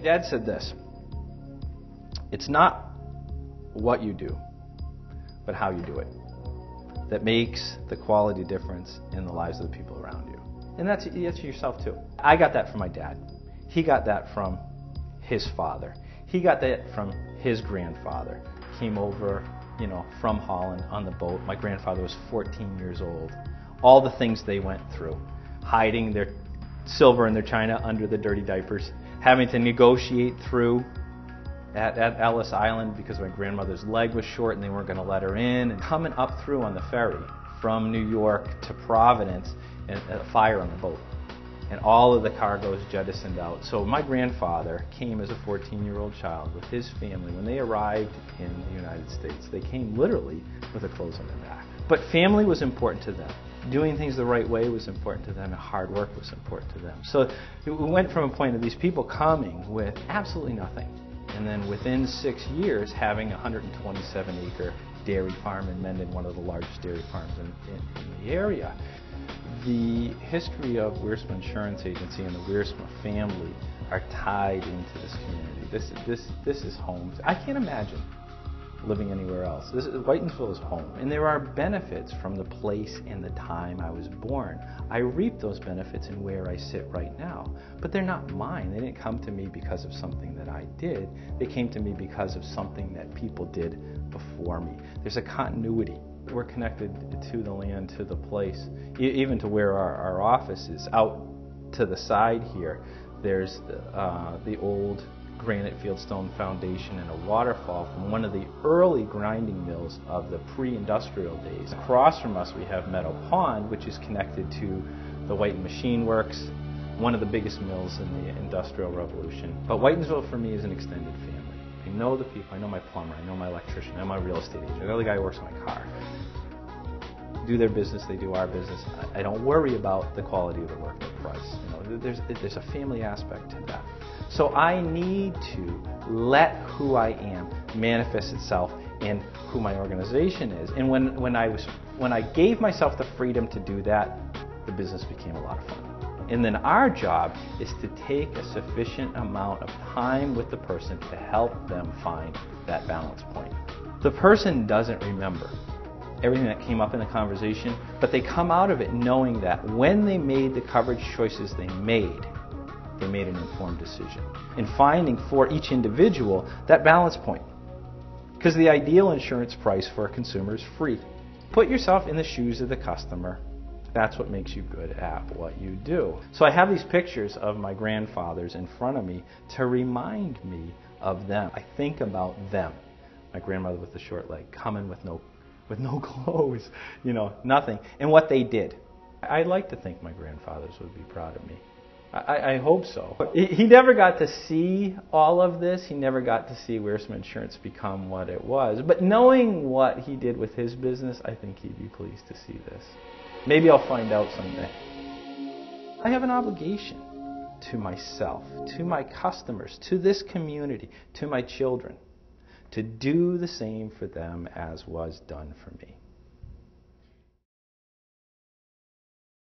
Dad said this: it's not what you do, but how you do it that makes the quality difference in the lives of the people around you. And that's yourself too. I got that from my dad. He got that from his father. He got that from his grandfather. Came over, from Holland on the boat. My grandfather was 14 years old. All the things they went through. Hiding their silver and their china under the dirty diapers. Having to negotiate through at Ellis Island because my grandmother's leg was short and they weren't going to let her in. And coming up through on the ferry from New York to Providence and a fire on the boat. And all of the cargo is jettisoned out. So my grandfather came as a 14-year-old child with his family. When they arrived in the United States, they came literally with the clothes on their back. But family was important to them. Doing things the right way was important to them, and hard work was important to them. So we went from a point of these people coming with absolutely nothing, and then within 6 years having a 127-acre dairy farm in Mendon, one of the largest dairy farms in the area. The history of Wiersma Insurance Agency and the Wiersma family are tied into this community. This is home. I can't imagine living anywhere else. Whitensville is home, and there are benefits from the place and the time I was born. I reap those benefits in where I sit right now, but they're not mine. They didn't come to me because of something that I did. They came to me because of something that people did before me. There's a continuity. We're connected to the land, to the place, even to where our office is. Out to the side here, there's the old granite fieldstone foundation and a waterfall from one of the early grinding mills of the pre-industrial days. Across from us we have Meadow Pond, which is connected to the White Machine Works, one of the biggest mills in the Industrial Revolution. But Whitensville for me is an extended family. I know the people, I know my plumber, I know my electrician, I know my real estate agent, I know the guy who works on my car. Do their business, they do our business. I don't worry about the quality of the work, the price. There's a family aspect to that. So I need to let who I am manifest itself in who my organization is. And when I gave myself the freedom to do that, the business became a lot of fun. And then our job is to take a sufficient amount of time with the person to help them find that balance point. The person doesn't remember everything that came up in the conversation, but they come out of it knowing that when they made the coverage choices they made an informed decision. In finding for each individual that balance point. Because the ideal insurance price for a consumer is free. Put yourself in the shoes of the customer. That's what makes you good at what you do. So I have these pictures of my grandfathers in front of me to remind me of them. I think about them. My grandmother with the short leg, coming with no clothes, nothing. And what they did. I'd like to think my grandfathers would be proud of me. I hope so. He never got to see all of this. He never got to see Wiersma Insurance become what it was. But knowing what he did with his business, I think he'd be pleased to see this. Maybe I'll find out someday. I have an obligation to myself, to my customers, to this community, to my children, to do the same for them as was done for me.